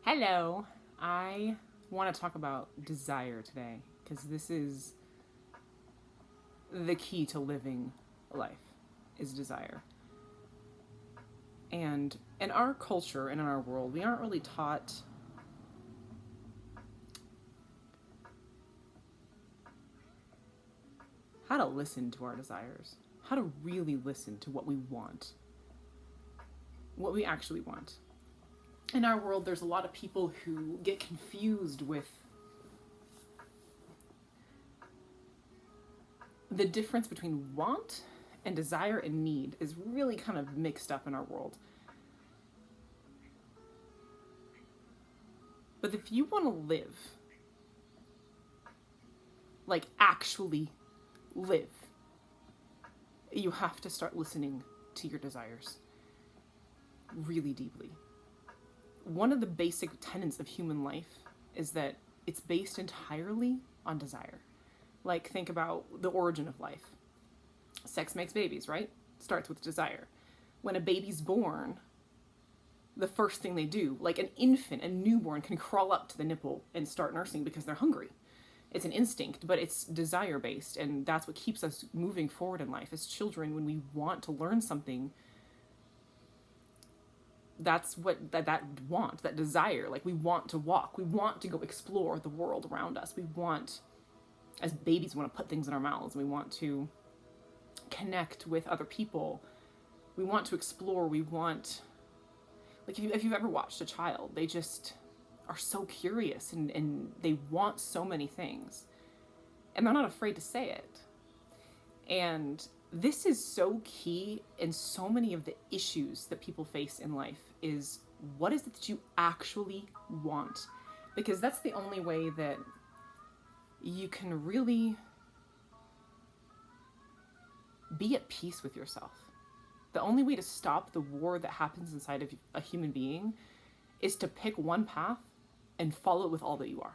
Hello. I want to talk about desire today because this is the key to living life is desire. And in our culture and in our world, we aren't really taught how to listen to our desires, how to really listen to what we want, what we actually want. In our world, there's a lot of people who get confused with the difference between want and desire and need is really kind of mixed up in our world. But if you want to live, like actually live, you have to start listening to your desires really deeply. One of the basic tenets of human life is that it's based entirely on desire. Like, think about the origin of life. Sex makes babies, right? Starts with desire. When a baby's born, the first thing they do, like an infant, a newborn, can crawl up to the nipple and start nursing because they're hungry. It's an instinct, but it's desire based, and that's what keeps us moving forward in life. As children, when we want to learn something, that's what that desire, like we want to walk, we want to go explore the world around us, we want, as babies, we want to put things in our mouths, we want to connect with other people, we want to explore, we want, like if you've ever watched a child, they just are so curious and they want so many things and they're not afraid to say it. And this is so key in so many of the issues that people face in life is what is it that you actually want? Because that's the only way that you can really be at peace with yourself. The only way to stop the war that happens inside of a human being is to pick one path and follow it with all that you are.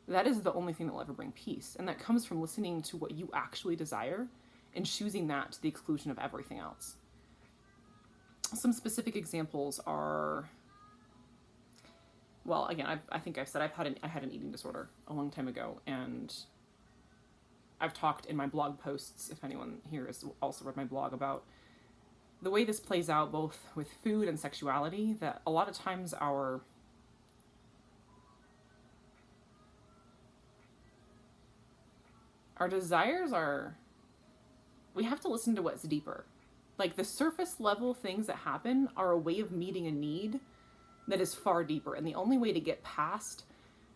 That is the only thing that will ever bring peace. And that comes from listening to what you actually desire and choosing that to the exclusion of everything else. Some specific examples are, well, again, I think I've said I had an eating disorder a long time ago, and I've talked in my blog posts, if anyone here has also read my blog, about the way this plays out both with food and sexuality, that a lot of times our desires are, we have to listen to what's deeper. Like the surface level things that happen are a way of meeting a need that is far deeper. And the only way to get past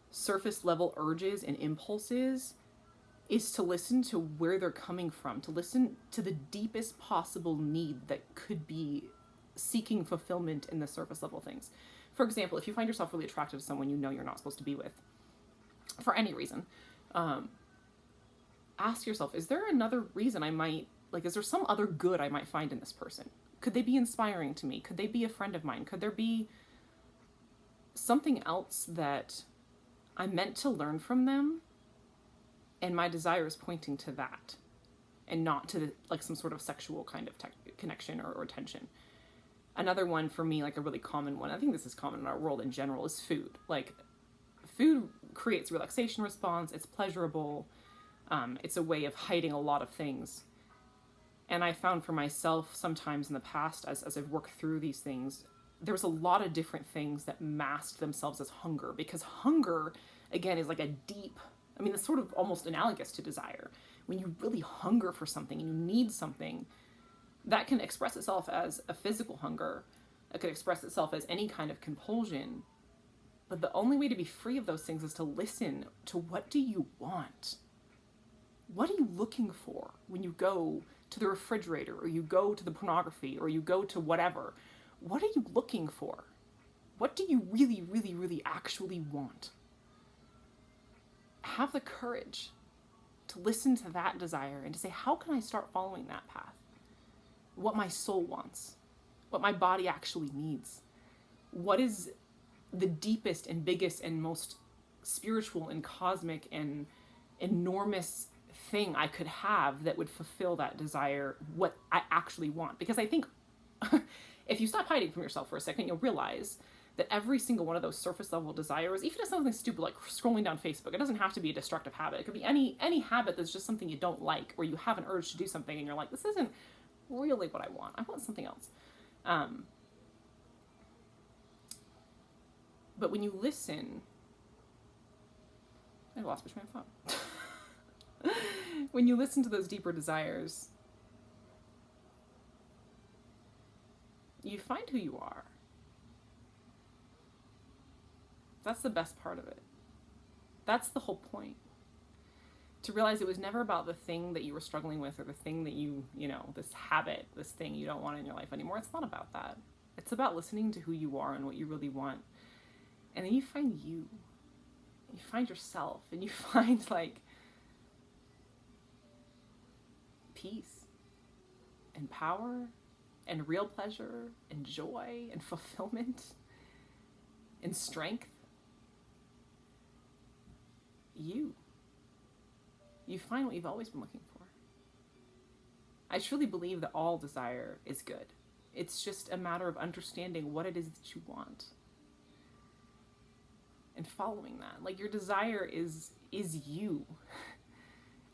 surface level urges and impulses is to listen to where they're coming from, to listen to the deepest possible need that could be seeking fulfillment in the surface level things. For example, if you find yourself really attracted to someone you know you're not supposed to be with, for any reason, ask yourself, is there another reason I might, like, is there some other good I might find in this person? Could they be inspiring to me? Could they be a friend of mine? Could there be something else that I'm meant to learn from them? And my desire is pointing to that and not to the, like some sort of sexual kind of connection or tension. Another one for me, like a really common one, I think this is common in our world in general, is food. Like food creates relaxation response. It's pleasurable. It's a way of hiding a lot of things. And I found for myself sometimes in the past, as I've worked through these things, there was a lot of different things that masked themselves as hunger, because hunger, again, is like a deep, I mean, it's sort of almost analogous to desire. When you really hunger for something and you need something, that can express itself as a physical hunger. It could express itself as any kind of compulsion. But the only way to be free of those things is to listen to, what do you want? What are you looking for when you go to the refrigerator, or you go to the pornography, or you go to whatever? What are you looking for? What do you really, really, really actually want? Have the courage to listen to that desire and to say, how can I start following that path? What my soul wants, what my body actually needs. What is the deepest and biggest and most spiritual and cosmic and enormous thing I could have that would fulfill that desire, what I actually want? Because I think if you stop hiding from yourself for a second, you'll realize that every single one of those surface level desires, even if something stupid like scrolling down Facebook, it doesn't have to be a destructive habit. It could be any habit that's just something you don't like, or you have an urge to do something and you're like, this isn't really what I want. I want something else. But when you listen, I lost my train of thought. When you listen to those deeper desires, you find who you are. That's the best part of it. That's the whole point. To realize it was never about the thing that you were struggling with, or the thing that you know, this habit, this thing you don't want in your life anymore. It's not about that. It's about listening to who you are and what you really want. And then you find you. You find yourself, and you find like peace and power and real pleasure and joy and fulfillment and strength. You find what you've always been looking for. I truly believe that all desire is good. It's just a matter of understanding what it is that you want and following that. Like, your desire is you.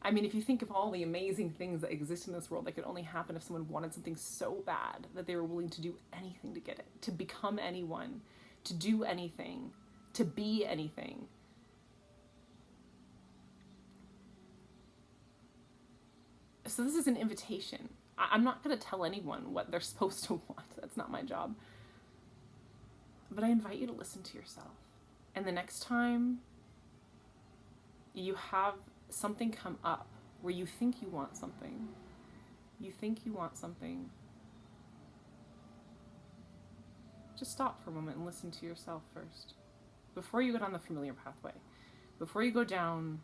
I mean, if you think of all the amazing things that exist in this world that could only happen if someone wanted something so bad that they were willing to do anything to get it, to become anyone, to do anything, to be anything. So this is an invitation. I'm not going to tell anyone what they're supposed to want. That's not my job. But I invite you to listen to yourself. And the next time you have something come up where you think you want something, just stop for a moment and listen to yourself first. Before you go down the familiar pathway, before you go down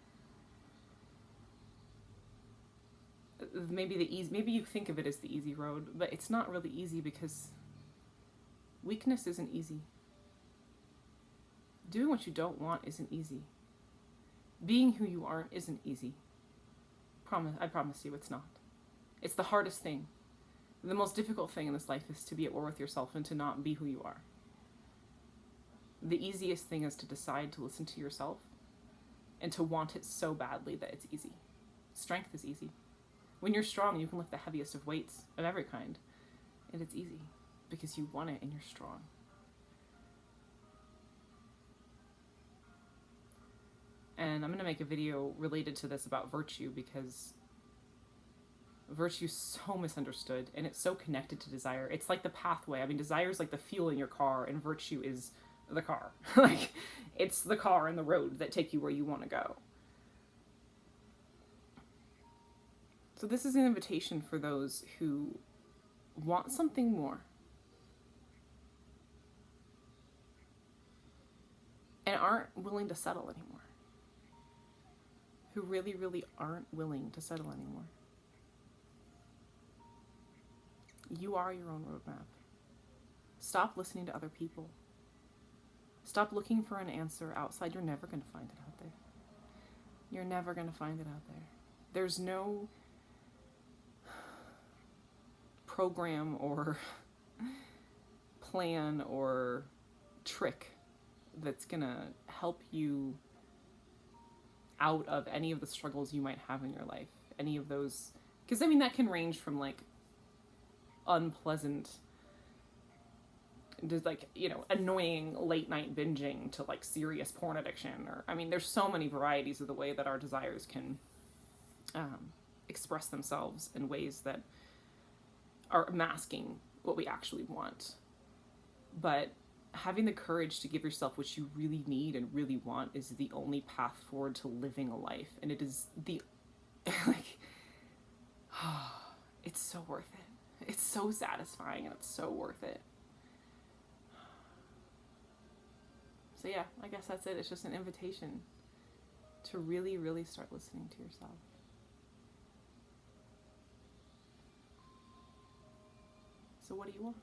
maybe you think of it as the easy road, but it's not really easy, because weakness isn't easy. Doing what you don't want isn't easy. Being who you aren't isn't easy. I promise you it's not. It's the hardest thing. The most difficult thing in this life is to be at war with yourself and to not be who you are. The easiest thing is to decide to listen to yourself and to want it so badly that it's easy. Strength is easy. When you're strong, you can lift the heaviest of weights of every kind, and it's easy because you want it and you're strong. And I'm going to make a video related to this about virtue, because virtue is so misunderstood and it's so connected to desire. It's like the pathway. I mean, desire is like the fuel in your car, and virtue is the car. Like, it's the car and the road that take you where you want to go. So this is an invitation for those who want something more and aren't willing to settle anymore. Who really, really aren't willing to settle anymore. You are your own roadmap. Stop listening to other people. Stop looking for an answer outside. You're never going to find it out there. You're never going to find it out there. There's no program or plan or trick that's gonna help you out of any of the struggles you might have in your life. Any of those, because I mean, that can range from like unpleasant, just like, you know, annoying late night binging to like serious porn addiction, or I mean, there's so many varieties of the way that our desires can express themselves in ways that are masking what we actually want. But having the courage to give yourself what you really need and really want is the only path forward to living a life. And it is the, like, it's so worth it. It's so satisfying and it's so worth it. So yeah, I guess that's it. It's just an invitation to really, really start listening to yourself. So what do you want?